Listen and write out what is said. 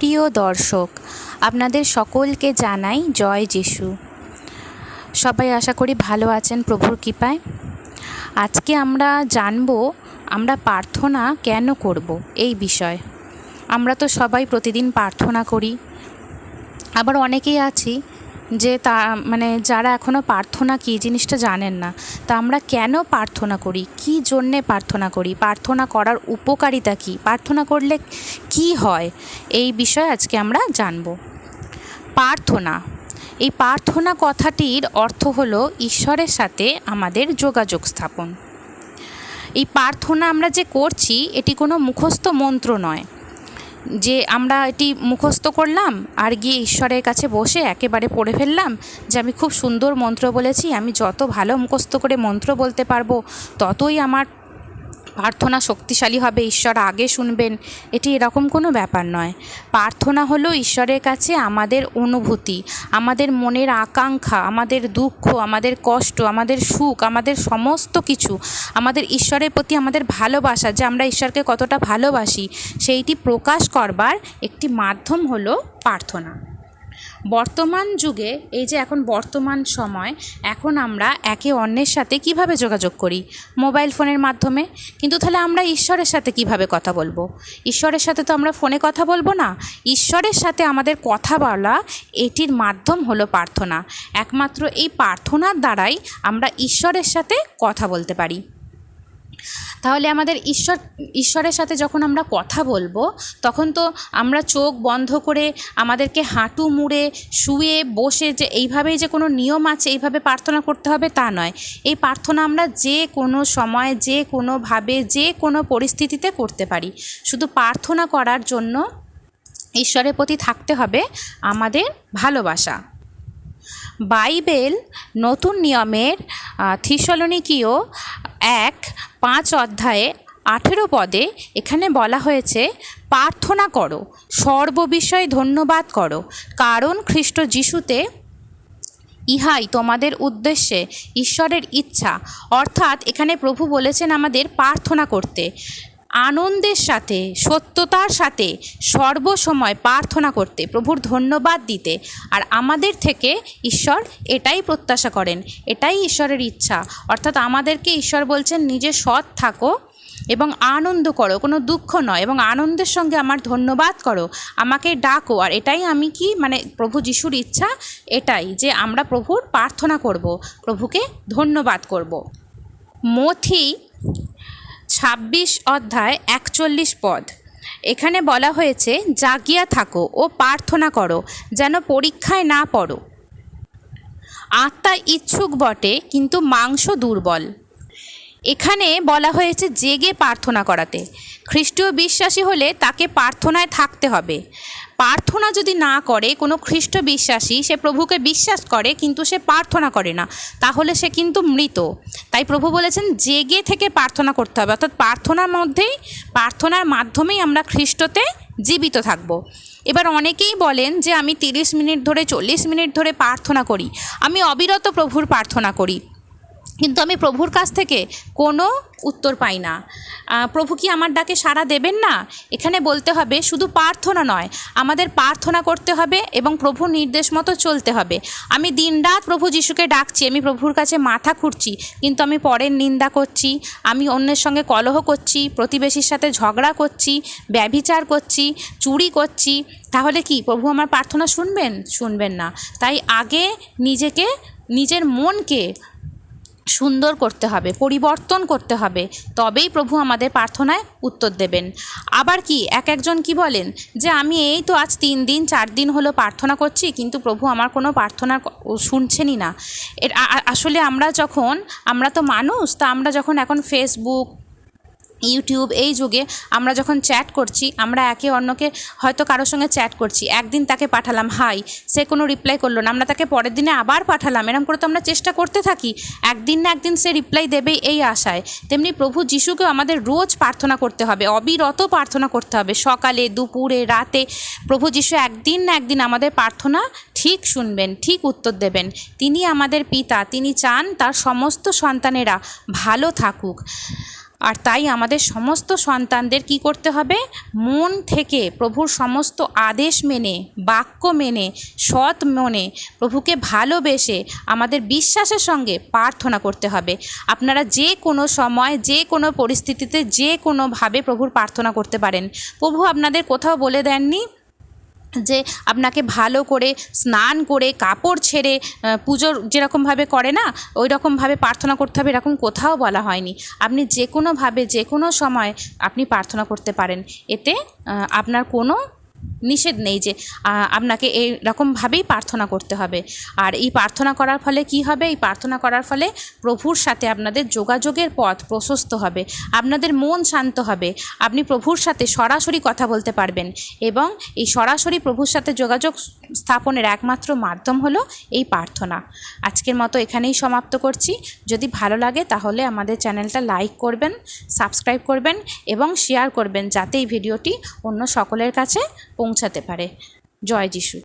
প্রিয় দর্শক, আপনাদের সকলকে জানাই জয় যিশু। সবাই আশা করি ভালো আছেন প্রভুর কৃপায়। আজকে আমরা জানব আমরা প্রার্থনা কেন করব এই বিষয়। আমরা তো সবাই প্রতিদিন প্রার্থনা করি, আবার অনেকেই আছি যে যারা এখনও প্রার্থনা কী জিনিসটা জানেন না। তা আমরা কেন প্রার্থনা করি, কী জন্যে প্রার্থনা করি, প্রার্থনা করার উপকারিতা কী, প্রার্থনা করলে কি হয়, এই বিষয়ে আজকে আমরা জানব। প্রার্থনা, এই প্রার্থনা কথাটির অর্থ হলো ঈশ্বরের সাথে আমাদের যোগাযোগ স্থাপন। এই প্রার্থনা আমরা যে করছি এটি কোনো মুখস্থ মন্ত্র নয় যে আমরা এটি মুখস্থ করলাম আর গিয়ে ঈশ্বরের কাছে বসে একেবারে পড়ে ফেললাম যে আমি খুব সুন্দর মন্ত্র বলেছি, আমি যত ভালো মুখস্থ করে মন্ত্র বলতে পারবো ততই আমার প্রার্থনা শক্তিশালী হবে, ঈশ্বর আগে শুনবেন। এটি এরকম কোনো ব্যাপার নয়। প্রার্থনা হলো ঈশ্বরের কাছে আমাদের অনুভূতি, আমাদের মনের আকাঙ্ক্ষা, আমাদের দুঃখ, আমাদের কষ্ট, আমাদের সুখ, আমাদের সমস্ত কিছু, আমাদের ঈশ্বরের প্রতি আমাদের ভালোবাসা, যে আমরা ঈশ্বরকে কতটা ভালোবাসি, সেইটি প্রকাশ করবার একটি মাধ্যম হলো প্রার্থনা। বর্তমান যুগে, এই যে এখন বর্তমান সময়, এখন আমরা একে অন্যের সাথে কিভাবে যোগাযোগ করি? মোবাইল ফোনের মাধ্যমে। কিন্তু তাহলে আমরা ঈশ্বরের সাথে কিভাবে কথা বলবো? ঈশ্বরের সাথে তো আমরা ফোনে কথা বলবো না। ঈশ্বরের সাথে আমাদের কথা বলা, এটির মাধ্যম হলো প্রার্থনা। একমাত্র এই প্রার্থনার দ্বারাই আমরা ঈশ্বরের সাথে কথা বলতে পারি। তাহলে আমাদের ঈশ্বরের সাথে যখন আমরা কথা বলবো, তখন তো আমরা চোখ বন্ধ করে আমাদেরকে হাঁটু মুড়ে শুয়ে বসে যে এইভাবেই যে কোনো নিয়ম আছে এইভাবে প্রার্থনা করতে হবে তা নয়। এই প্রার্থনা আমরা যে কোনো সময়, যে কোনোভাবে, যে কোনো পরিস্থিতিতে করতে পারি। শুধু প্রার্থনা করার জন্য ঈশ্বরের প্রতি থাকতে হবে আমাদের ভালোবাসা। বাইবেল নতুন নিয়মের থিসলনিকীয় 1:5 অধ্যায়ে 18 পদে এখানে বলা হয়েছে, প্রার্থনা করো, সর্ববিষয়ে ধন্যবাদ করো, কারণ খ্রিস্ট যিশুতে ইহাই তোমাদের উদ্দেশ্যে ঈশ্বরের ইচ্ছা। অর্থাৎ এখানে প্রভু বলেছেন আমাদের প্রার্থনা করতে, আনন্দের সাথে, সত্যতার সাথে সর্বসময় প্রার্থনা করতে, প্রভুর ধন্যবাদ দিতে। আর আমাদের থেকে ঈশ্বর এটাই প্রত্যাশা করেন, এটাই ঈশ্বরের ইচ্ছা। অর্থাৎ আমাদেরকে ঈশ্বর বলছেন নিজে সৎ থাকো এবং আনন্দ করো, কোনো দুঃখ নয়, এবং আনন্দের সঙ্গে আমার ধন্যবাদ করো, আমাকে ডাকো। আর এটাই আমি প্রভু যিশুর ইচ্ছা এটাই, যে আমরা প্রভুর প্রার্থনা করব, প্রভুকে ধন্যবাদ করব। মথি 26 অধ্যায় 41 পদ, এখানে বলা হয়েছে, জাগিয়া থাকো ও প্রার্থনা করো, যেন পরীক্ষায় না পড়ো। আত্মা ইচ্ছুক বটে, কিন্তু মাংস দুর্বল। এখানে বলা হয়েছে জেগে প্রার্থনা করাতে। খ্রিস্টীয় বিশ্বাসী হলে তাকে প্রার্থনায় থাকতে হবে। প্রার্থনা যদি না করে কোনো খ্রিস্ট বিশ্বাসী, সে প্রভুকে বিশ্বাস করে কিন্তু সে প্রার্থনা করে না, তাহলে সে কিন্তু মৃত। তাই প্রভু বলেছেন জেগে থেকে প্রার্থনা করতে হবে। অর্থাৎ প্রার্থনার মাধ্যমেই আমরা খ্রিস্টতে জীবিত থাকব। এবার অনেকেই বলেন যে আমি 30 মিনিট ধরে, 40 মিনিট ধরে প্রার্থনা করি, আমি অবিরত প্রভুর প্রার্থনা করি, কিন্তু আমি প্রভুর কাছ থেকে কোনো উত্তর পাই না। প্রভু কি আমার ডাকে সাড়া দেবেন না? এখানে বলতে হবে শুধু প্রার্থনা নয়, আমাদের প্রার্থনা করতে হবে এবং প্রভুর নির্দেশ মতো চলতে হবে। আমি দিনরাত প্রভু যিশুকে ডাকছি, আমি প্রভুর কাছে মাথা খুঁড়ছি, কিন্তু আমি পরের নিন্দা করছি, আমি অন্যের সঙ্গে কলহ করছি, প্রতিবেশীর সাথে ঝগড়া করছি, ব্যভিচার করছি, চুরি করছি, তাহলে কি প্রভু আমার প্রার্থনা শুনবেন না। তাই আগে নিজের মনকে সুন্দর করতে হবে, পরিবর্তন করতে হবে, তবেই প্রভু আমাদের প্রার্থনায় উত্তর দেবেন। আবার কি একজন কি বলেন যে আমি এই তো আজ 3 দিন 4 দিন হলো প্রার্থনা করছি, কিন্তু প্রভু আমার কোনো প্রার্থনা শুনছেনই না। আসলে আমরা তো মানুষ, তা আমরা যখন এখন ফেসবুক, ইউটিউব, এই যুগে আমরা যখন চ্যাট করছি, আমরা একে অন্যকে হয়তো কারোর সঙ্গে চ্যাট করছি, একদিন তাকে পাঠালাম হাই, সে কোনো রিপ্লাই করলো না, আমরা তাকে পরের দিনে আবার পাঠালাম, এরকম করে তো আমরা চেষ্টা করতে থাকি, একদিন না একদিন সে রিপ্লাই দেবেই এই আশায়। তেমনি প্রভু যিশুকেও আমাদের রোজ প্রার্থনা করতে হবে, অবিরত প্রার্থনা করতে হবে, সকালে, দুপুরে, রাতে। প্রভু যিশু একদিন না একদিন আমাদের প্রার্থনা ঠিক শুনবেন, ঠিক উত্তর দেবেন। তিনি আমাদের পিতা, তিনি চান তার সমস্ত সন্তানেরা ভালো থাকুক। আর তাই আমাদের সমস্ত সন্তানদের কি করতে হবে, মন থেকে প্রভুর সমস্ত আদেশ মেনে, বাক্য মেনে, সৎ মনে, প্রভুকে ভালোবেসে আমাদের বিশ্বাসের সঙ্গে প্রার্থনা করতে হবে। আপনারা যে কোনো সময়, যে কোনো পরিস্থিতিতে, যে কোনোভাবে প্রভুর প্রার্থনা করতে পারেন। প্রভু আপনাদের কোথাও বলে দেননি যে আপনাকে ভালো করে স্নান করে কাপড় ছেড়ে পুজোর যেরকমভাবে করে না ওই রকমভাবে প্রার্থনা করতে হবে, এরকম কোথাও বলা হয়নি। আপনি যে কোনোভাবে যে কোনো সময় আপনি প্রার্থনা করতে পারেন, এতে আপনার কোনো নিষেধ নেই যে আপনাকে এই রকমভাবেই প্রার্থনা করতে হবে। আর এই প্রার্থনা করার ফলে কি হবে, এই প্রার্থনা করার ফলে প্রভুর সাথে আপনাদের যোগাযোগের পথ প্রশস্ত হবে, আপনাদের মন শান্ত হবে, আপনি প্রভুর সাথে সরাসরি কথা বলতে পারবেন। এবং এই সরাসরি প্রভুর সাথে যোগাযোগ স্থাপনের একমাত্র মাধ্যম হলো এই প্রার্থনা। আজকের মতো এখানেই সমাপ্ত করছি। যদি ভালো লাগে তাহলে আমাদের চ্যানেলটা লাইক করবেন, সাবস্ক্রাইব করবেন এবং শেয়ার করবেন, যাতে এই ভিডিওটি অন্য সকলের কাছে পৌঁছাতে পারে। জয় যিশু।